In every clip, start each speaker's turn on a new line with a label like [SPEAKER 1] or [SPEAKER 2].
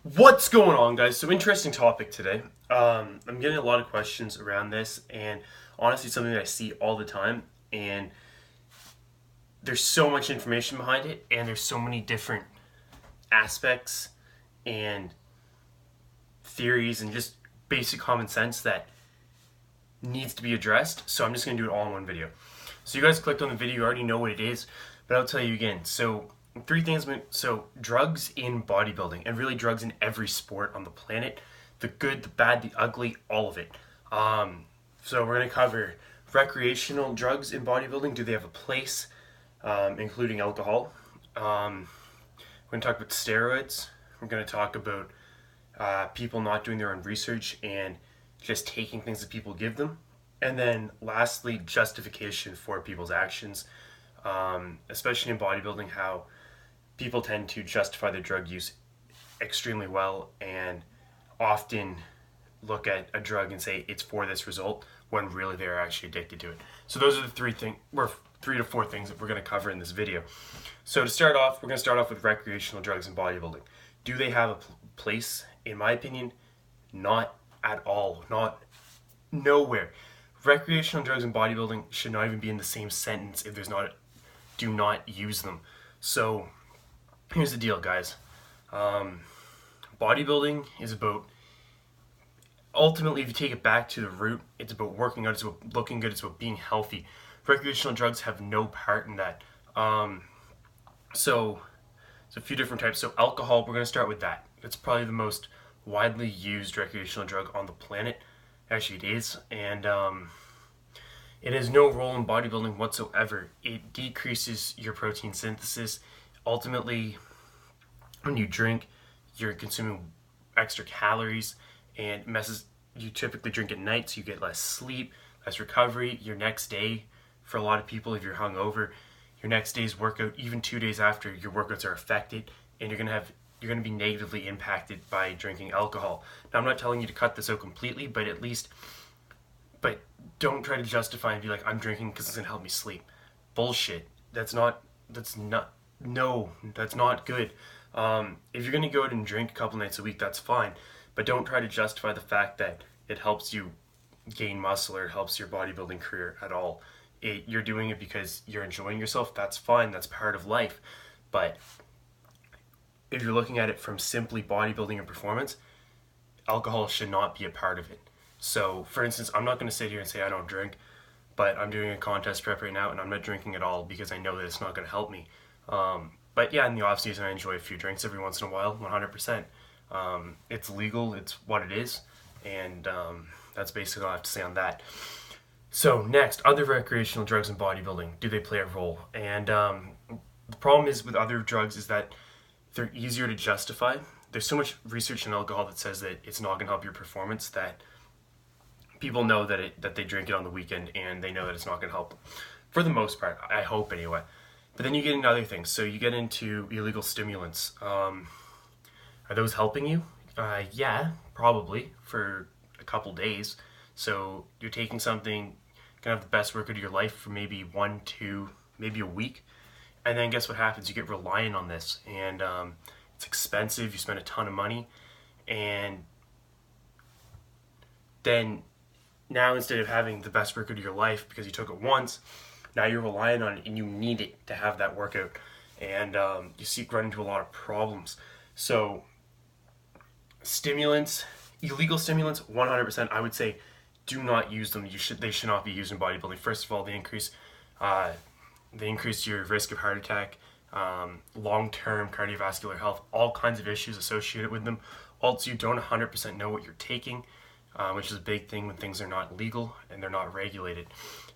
[SPEAKER 1] What's going on, guys? So interesting topic today. I'm getting a lot of questions around this, and honestly, something that I see all the time. And there's so much information behind it, and there's so many different aspects and theories and just basic common sense that needs to be addressed. So I'm just gonna do it all in one video. So you guys clicked on the video, you already know what it is, but I'll tell you again. So three things. So drugs in bodybuilding, and really drugs in every sport on the planet, the good, the bad, the ugly, all of it. So we're gonna cover recreational drugs in bodybuilding. Do they have a place, including alcohol? We're gonna talk about steroids. We're gonna talk about people not doing their own research and just taking things that people give them. And then lastly, justification for people's actions, especially in bodybuilding, how people tend to justify their drug use extremely well and often look at a drug and say it's for this result when really they're actually addicted to it. So those are the three to four things that we're going to cover in this video. So to start off, we're going to start off with recreational drugs in bodybuilding. Do they have a place? In my opinion, not at all. Not nowhere. Recreational drugs in bodybuilding should not even be in the same sentence if there's not do not use them. So here's the deal, guys. Bodybuilding is about, ultimately, if you take it back to the root, it's about working out, it's about looking good, it's about being healthy. Recreational drugs have no part in that. So there's a few different types. So alcohol, we're going to start with that. It's probably the most widely used recreational drug on the planet. Actually, it is. And it has no role in bodybuilding whatsoever. It decreases your protein synthesis. Ultimately, when you drink, you're consuming extra calories and messes. You typically drink at night, so you get less sleep, less recovery. Your next day, for a lot of people, if you're hungover, your next day's workout, even 2 days after, your workouts are affected, and you're gonna be negatively impacted by drinking alcohol. Now, I'm not telling you to cut this out completely, but at least, but don't try to justify and be like, I'm drinking because it's gonna help me sleep. Bullshit. No, that's not good. If you're gonna go out and drink a couple nights a week, that's fine, but don't try to justify the fact that it helps you gain muscle or it helps your bodybuilding career at all. You're doing it because you're enjoying yourself. That's fine. That's part of life. But if you're looking at it from simply bodybuilding and performance, alcohol should not be a part of it. So, for instance, I'm not going to sit here and say I don't drink, but I'm doing a contest prep right now and I'm not drinking at all because I know that it's not going to help me. But yeah, in the off season, I enjoy a few drinks every once in a while, 100%. It's legal, it's what it is, and that's basically all I have to say on that. So next, other recreational drugs in bodybuilding, do they play a role? And the problem is with other drugs is that they're easier to justify. There's so much research in alcohol that says that it's not going to help your performance that people know that they drink it on the weekend and they know that it's not going to help them. For the most part, I hope anyway. But then you get into other things. So you get into illegal stimulants. Are those helping you? Yeah, probably for a couple days. So you're taking something, gonna have the best workout of your life for maybe 1, 2, maybe a week, and then guess what happens? You get reliant on this, and it's expensive. You spend a ton of money, and then now instead of having the best workout of your life because you took it once, now you're relying on it and you need it to have that workout, and run into a lot of problems. So stimulants, illegal stimulants, 100%, I would say do not use them. They should not be used in bodybuilding. First of all, they increase your risk of heart attack, long-term cardiovascular health, all kinds of issues associated with them. Also, you don't 100% know what you're taking, which is a big thing when things are not legal and they're not regulated.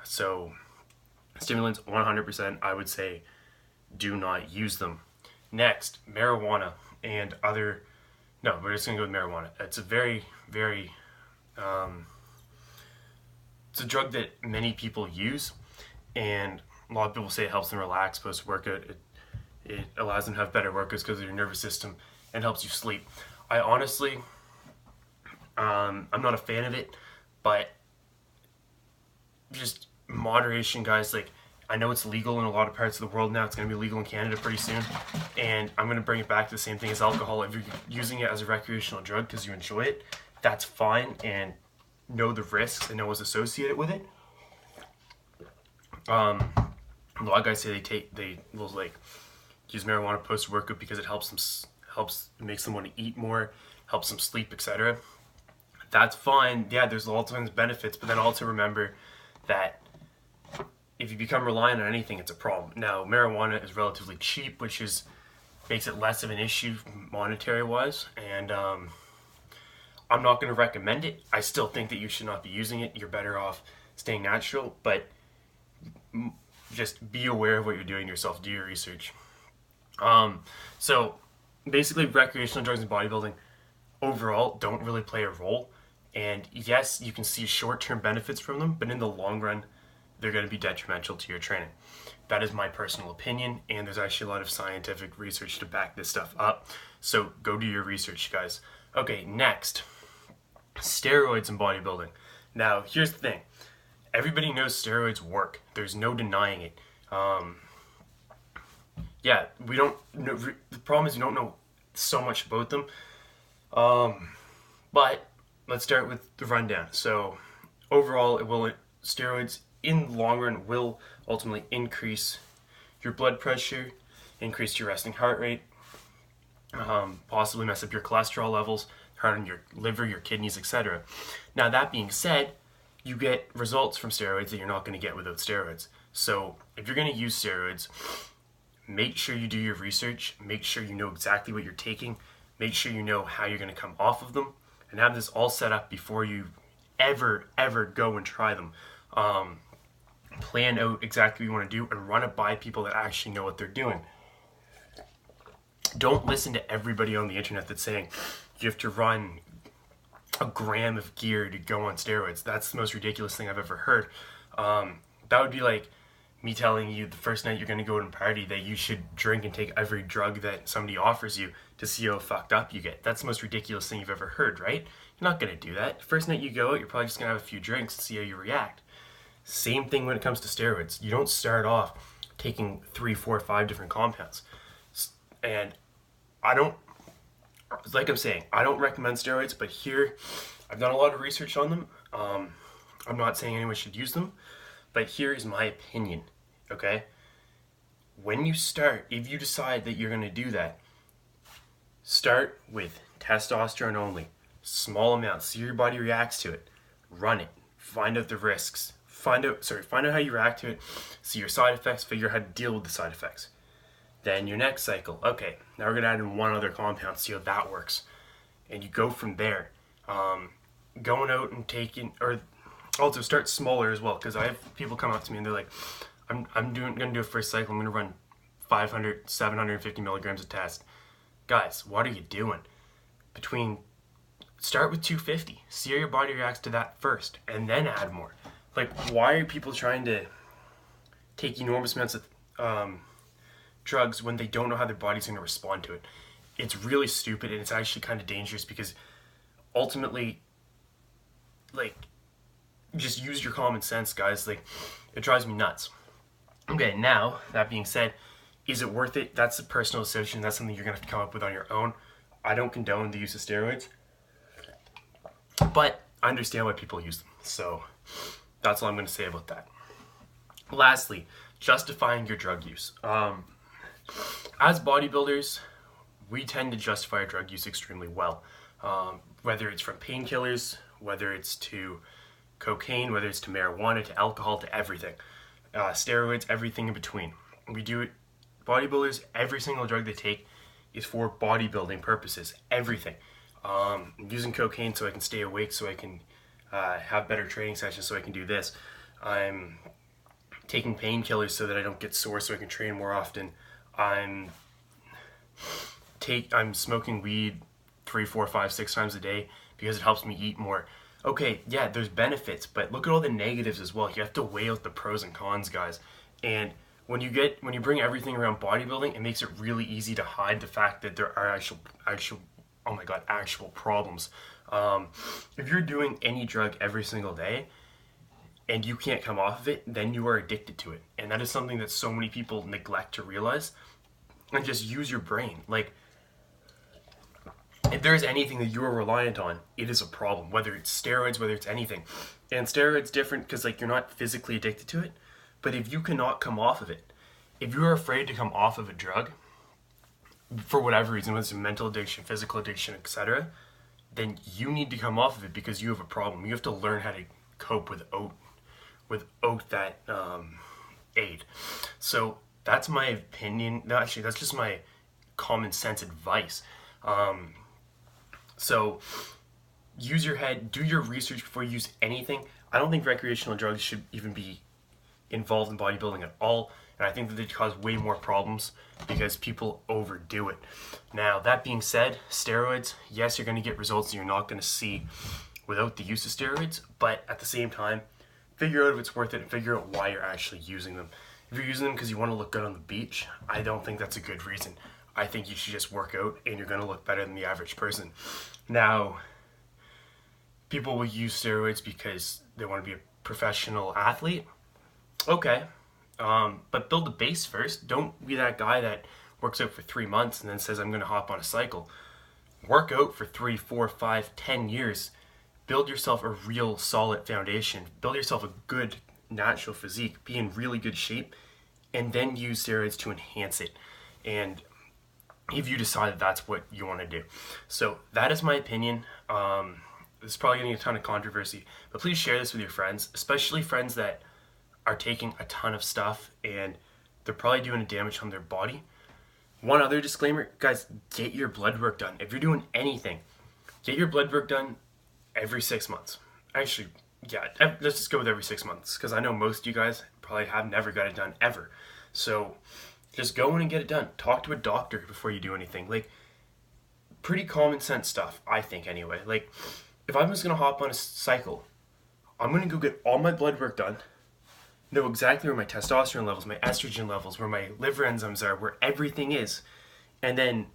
[SPEAKER 1] So stimulants, 100%, I would say do not use them. Next, marijuana and other. No, we're just gonna go with marijuana. It's a very, very it's a drug that many people use, and a lot of people say it helps them relax post workout. It allows them to have better workouts because of your nervous system and helps you sleep. I honestly, I'm not a fan of it, but just moderation, guys. Like, I know it's legal in a lot of parts of the world now. It's going to be legal in Canada pretty soon. And I'm going to bring it back to the same thing as alcohol. If you're using it as a recreational drug because you enjoy it, that's fine, and know the risks and know what's associated with it. A lot of guys say they will like use marijuana post workout because it makes them want to eat more, helps them sleep, etc. That's fine. Yeah, there's all kinds of benefits, but then also remember that if you become reliant on anything, it's a problem. Now, marijuana is relatively cheap, which makes it less of an issue monetary wise, and I'm not going to recommend it. I still think that you should not be using it. You're better off staying natural, but just be aware of what you're doing yourself. Do your research. So basically, recreational drugs and bodybuilding overall don't really play a role. And yes, you can see short-term benefits from them, but in the long run, they're going to be detrimental to your training. That is my personal opinion, and there's actually a lot of scientific research to back this stuff up. So go do your research, guys. Okay, next, steroids and bodybuilding. Now, here's the thing. Everybody knows steroids work. There's no denying it. Yeah, we don't know, the problem is we don't know so much about them. But let's start with the rundown. So overall, steroids in the long run will ultimately increase your blood pressure, increase your resting heart rate, possibly mess up your cholesterol levels, harden your liver, your kidneys, etc. Now, that being said, you get results from steroids that you're not going to get without steroids. So if you're going to use steroids, make sure you do your research, make sure you know exactly what you're taking, make sure you know how you're going to come off of them, and have this all set up before you ever go and try them. Plan out exactly what you want to do and run it by people that actually know what they're doing. Don't listen to everybody on the internet that's saying you have to run a gram of gear to go on steroids. That's the most ridiculous thing I've ever heard. That would be like me telling you the first night you're going to go to a party that you should drink and take every drug that somebody offers you to see how fucked up you get. That's the most ridiculous thing you've ever heard, right? You're not going to do that. First night you go out, you're probably just going to have a few drinks and see how you react. Same thing when it comes to steroids. You don't start off taking 3, 4, 5 different compounds. And like I'm saying, I don't recommend steroids, but here, I've done a lot of research on them. I'm not saying anyone should use them, but here is my opinion, okay? When you start, if you decide that you're going to do that, start with testosterone only. Small amounts, see how your body reacts to it. Run it. Find out the risks. Find out how you react to it. See your side effects, figure out how to deal with the side effects. Then your next cycle, okay, now we're going to add in one other compound, see how that works. And you go from there. Going out and taking, or also start smaller as well, because I have people come up to me and they're like, I'm going to do a first cycle, I'm going to run 500, 750 milligrams of test. Guys, what are you doing? Start with 250, see how your body reacts to that first, and then add more. Like, why are people trying to take enormous amounts of drugs when they don't know how their body's going to respond to it? It's really stupid, and it's actually kind of dangerous because ultimately, like, just use your common sense, guys. Like, it drives me nuts. Okay, now, that being said, is it worth it? That's a personal decision. That's something you're going to have to come up with on your own. I don't condone the use of steroids, but I understand why people use them. So that's all I'm going to say about that. Lastly, justifying your drug use. As bodybuilders, we tend to justify our drug use extremely well. Whether it's from painkillers, whether it's to cocaine, whether it's to marijuana, to alcohol, to everything. Steroids, everything in between. We do it. Bodybuilders, every single drug they take is for bodybuilding purposes. Everything. I'm using cocaine so I can stay awake, so I can have better training sessions, so I can do this. I'm taking painkillers so that I don't get sore, so I can train more often. I'm smoking weed 3, 4, 5, 6 times a day because it helps me eat more. Okay, yeah, there's benefits, but look at all the negatives as well. You have to weigh out the pros and cons, guys. And when you bring everything around bodybuilding, it makes it really easy to hide the fact that there are actual problems. If you're doing any drug every single day, and you can't come off of it, then you are addicted to it. And that is something that so many people neglect to realize. And just use your brain. Like, if there is anything that you are reliant on, it is a problem. Whether it's steroids, whether it's anything. And steroids different because like you're not physically addicted to it. But if you cannot come off of it, if you're afraid to come off of a drug, for whatever reason, whether it's a mental addiction, physical addiction, etc., then you need to come off of it because you have a problem. You have to learn how to cope without that aid. So that's my opinion. No, actually, that's just my common sense advice. So use your head, do your research before you use anything. I don't think recreational drugs should even be involved in bodybuilding at all. And I think that they cause way more problems because people overdo it. Now, that being said, steroids, yes, you're going to get results that you're not going to see without the use of steroids. But at the same time, figure out if it's worth it and figure out why you're actually using them. If you're using them because you want to look good on the beach, I don't think that's a good reason. I think you should just work out and you're going to look better than the average person. Now, people will use steroids because they want to be a professional athlete. Okay, but build a base first. Don't be that guy that works out for 3 months and then says, I'm going to hop on a cycle. Work out for 3, 4, 5, 10 years. Build yourself a real solid foundation. Build yourself a good natural physique. Be in really good shape. And then use steroids to enhance it. And if you decide that that's what you want to do. So that is my opinion. This is probably getting a ton of controversy. But please share this with your friends. Especially friends that are taking a ton of stuff and they're probably doing damage on their body. One other disclaimer, guys, get your blood work done. If you're doing anything, get your blood work done every 6 months. Actually, yeah, let's just go with every 6 months because I know most of you guys probably have never got it done ever. So just go in and get it done. Talk to a doctor before you do anything. Like, pretty common sense stuff, I think anyway. Like, if I'm just going to hop on a cycle, I'm going to go get all my blood work done, know exactly where my testosterone levels, my estrogen levels, where my liver enzymes are, where everything is. And then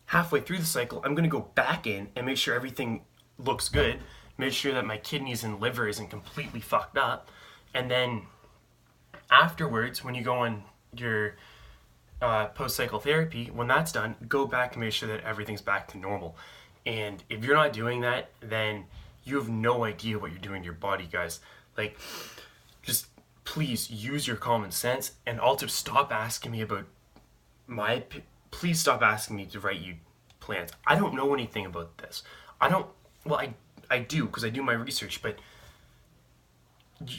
[SPEAKER 1] halfway through the cycle, I'm going to go back in and make sure everything looks good, make sure that my kidneys and liver isn't completely fucked up. And then afterwards, when you go on your post-cycle therapy, when that's done, go back and make sure that everything's back to normal. And if you're not doing that, then you have no idea what you're doing to your body, guys. Like, just please use your common sense, and also stop asking me about please stop asking me to write you plans. I don't know anything about this. I do because I do my research, but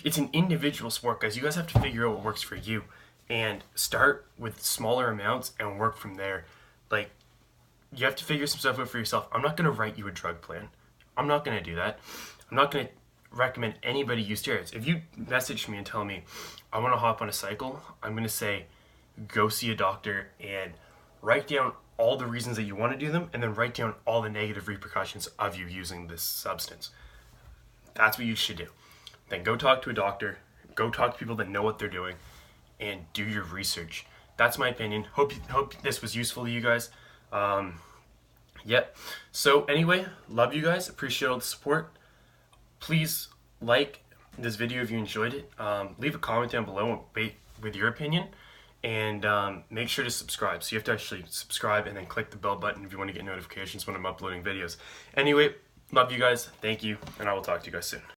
[SPEAKER 1] it's an individual sport, guys. You guys have to figure out what works for you and start with smaller amounts and work from there. Like, you have to figure some stuff out for yourself. I'm not going to write you a drug plan. I'm not going to do that. I'm not going to recommend anybody use steroids. If you message me and tell me I want to hop on a cycle, I'm going to say go see a doctor and write down all the reasons that you want to do them, and then write down all the negative repercussions of you using this substance. That's what you should do. Then go talk to a doctor, go talk to people that know what they're doing, and do your research. That's my opinion. Hope this was useful to you guys. Yep. So anyway, love you guys. Appreciate all the support. Please like this video if you enjoyed it. Leave a comment down below with your opinion. And make sure to subscribe. So you have to actually subscribe and then click the bell button if you want to get notifications when I'm uploading videos. Anyway, love you guys. Thank you. And I will talk to you guys soon.